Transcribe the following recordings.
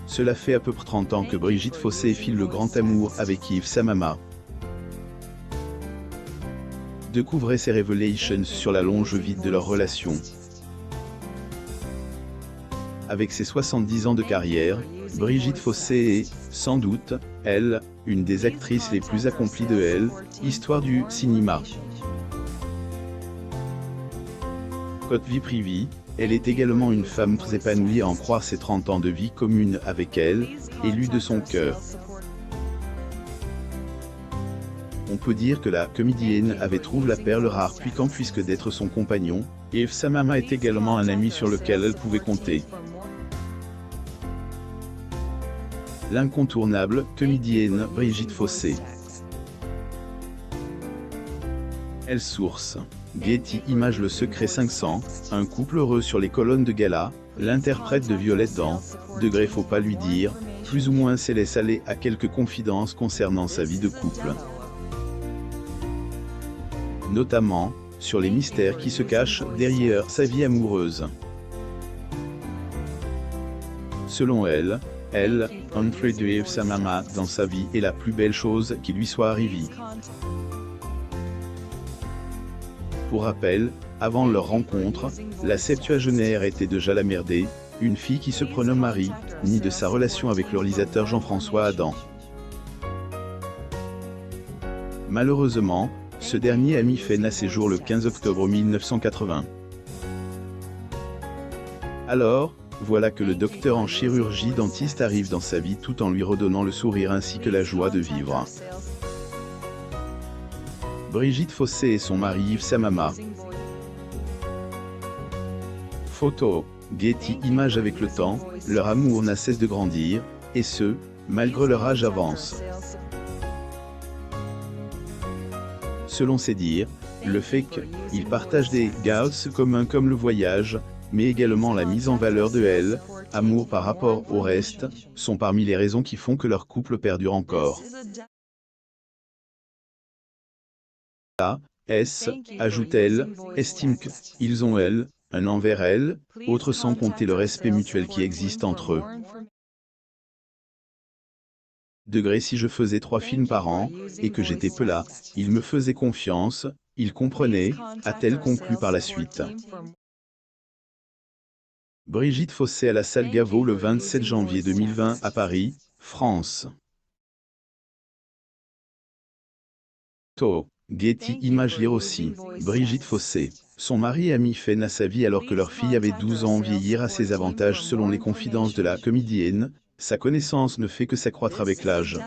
Cela fait à peu près 30 ans que Brigitte Fossé file le grand amour avec Yves Samama. Découvrez ces révélations sur la longévité de leur relation. Avec ses 70 ans de carrière, Brigitte Fossé est, sans doute, elle, une des actrices les plus accomplies de l'histoire du cinéma. Côté vie privée, elle est également une femme très épanouie à en croire ses 30 ans de vie commune avec elle, élue de son cœur. On peut dire que la comédienne avait trouvé la perle rare piquante puisque d'être son compagnon, Yves Samama est également un ami sur lequel elle pouvait compter. L'incontournable comédienne Brigitte Fossé. Elle source. Getty Images. Le Secret 500, un couple heureux sur les colonnes de gala, l'interprète de Violette dans Degré faut pas lui dire, plus ou moins se laisse aller à quelques confidences concernant sa vie de couple. Notamment, sur les mystères qui se cachent derrière sa vie amoureuse. Selon elle, entrée de Yves Samama dans sa vie est la plus belle chose qui lui soit arrivée. Pour rappel, avant leur rencontre, la septuagénaire était déjà la merdée, une fille qui se prénomme Marie, née de sa relation avec le réalisateur Jean-François Adam. Malheureusement, ce dernier a mis fin à ses jours le 15 octobre 1980. Alors, voilà que le docteur en chirurgie dentiste arrive dans sa vie tout en lui redonnant le sourire ainsi que la joie de vivre. Brigitte Fossé et son mari Yves Samama. Photo, Getty Images. Avec le temps, leur amour n'a cesse de grandir, et ce, malgré leur âge avance. Selon ses dires, le fait qu'ils partagent des gauds communs comme le voyage, mais également la mise en valeur de amour par rapport au reste, sont parmi les raisons qui font que leur couple perdure encore. Ajoute-t-elle, estime qu'ils ont un envers autre sans compter le respect mutuel qui existe entre eux. Degré si je faisais 3 films par an, et que j'étais peu là, il me faisait confiance, il comprenait, a-t-elle conclu par la suite. Brigitte Fossé à la salle Gaveau le 27 janvier 2020 à Paris, France. Getty Images. Lire aussi, Brigitte Fossé. Son mari a mis fin à sa vie alors que leur fille avait 12 ans. Vieillir a ses avantages selon les confidences de la comédienne, sa connaissance ne fait que s'accroître avec l'âge.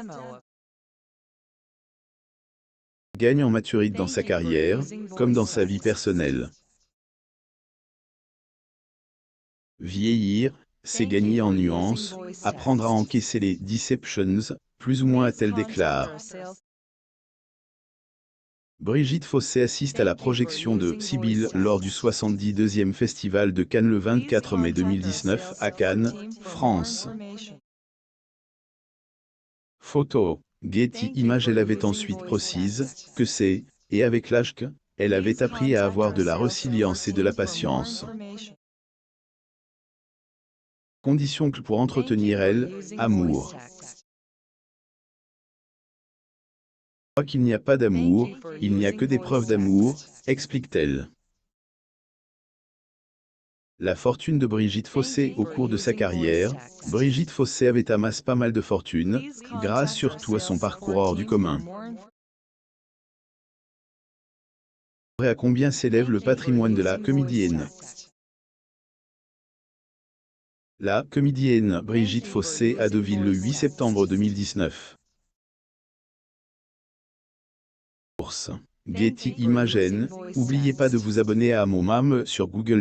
Gagne en maturité dans sa carrière, comme dans sa vie personnelle. Vieillir, c'est gagner en nuances, apprendre à encaisser les deceptions, plus ou moins a-t-elle déclaré. Brigitte Fossé assiste à la projection de Sibylle lors du 72e Festival de Cannes le 24 mai 2019 à Cannes, France. Photo, Getty Images. Elle avait ensuite précise que c'est, et avec l'âge qu'elle avait appris à avoir de la résilience et de la patience. Condition pour entretenir amour. Qu'il n'y a pas d'amour, il n'y a que des preuves d'amour, explique-t-elle. La fortune de Brigitte Fossé. Au cours de sa carrière, Brigitte Fossé avait amassé pas mal de fortune, grâce surtout à son parcours hors du commun. À combien s'élève le patrimoine de la comédienne? La comédienne Brigitte Fossé à Deauville le 8 septembre 2019. Getty Images. N'oubliez pas de vous abonner à mon MAM sur Google.